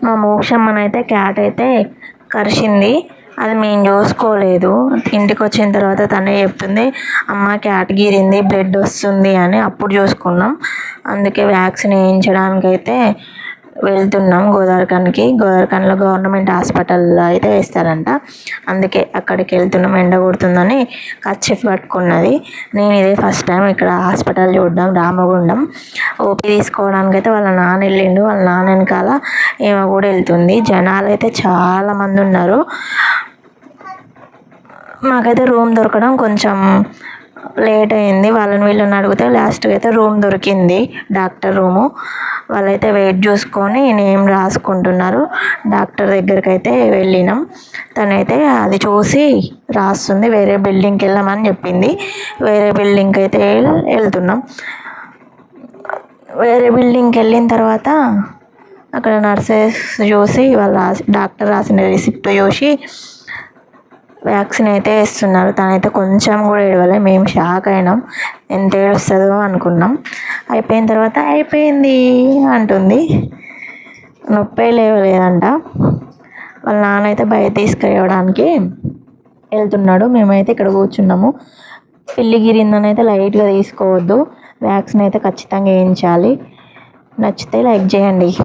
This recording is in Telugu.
మా మోక్షమ్మనైతే క్యాట్ అయితే కరిచింది. అది మేము చూసుకోలేదు. ఇంటికి వచ్చిన తర్వాత తనే చెప్తుంది, అమ్మ క్యాట్ గీరింది, బ్లడ్ వస్తుంది అని. అప్పుడు చూసుకున్నాం. అందుకే వ్యాక్సిన్ వేయించడానికి అయితే వెళ్తున్నాం గోదావరిఖనిలో గవర్నమెంట్ హాస్పిటల్లో అయితే వేస్తారంట. అందుకే అక్కడికి వెళ్తున్నాం. ఎండ కొడుతుందని కర్చీఫ్ పట్టుకున్నది. నేను ఇదే ఫస్ట్ టైం ఇక్కడ హాస్పిటల్ చూడడం. రామగుండం ఓపీ తీసుకోవడానికి అయితే వాళ్ళ నాన్న వెళ్ళిండు. వాళ్ళ నాన్న వెనకాల ఏమో కూడా వెళ్తుంది. జనాలు అయితే చాలామంది ఉన్నారు. మాకైతే రూమ్ దొరకడం కొంచెం లేట్ అయింది. వీళ్ళని అడిగితే లాస్ట్కి అయితే రూమ్ దొరికింది, డాక్టర్ రూము. వాళ్ళైతే వెయిట్ చూసుకొని నేమ్ రాసుకుంటున్నారు. డాక్టర్ దగ్గరికి అయితే వెళ్ళినాం. తనైతే అది చూసి రాస్తుంది. వేరే బిల్డింగ్కి వెళ్ళామని చెప్పింది. వేరే బిల్డింగ్కి అయితే వెళ్తున్నాం. వేరే బిల్డింగ్కి వెళ్ళిన తర్వాత అక్కడ నర్సెస్ చూసి డాక్టర్ రాసిన రిసిప్ట్ చూసి వ్యాక్సిన్ అయితే వేస్తున్నారు. తనైతే కొంచెం కూడా ఏడవలే. మేము షాక్ అయినాం. ఎంత ఏడుస్తుందో అనుకున్నాం. అయిపోయిన తర్వాత అయిపోయింది అంటుంది. నొప్పి లేవలేదంట. వాళ్ళ నాన్న అయితే బయట తీసుకురావడానికి వెళ్తున్నాడు. మేమైతే ఇక్కడ కూర్చున్నాము. పిల్లి గిరిందని అయితే లైట్గా తీసుకోవద్దు. వ్యాక్సిన్ అయితే ఖచ్చితంగా వేయించాలి. నచ్చితే లైక్ చేయండి.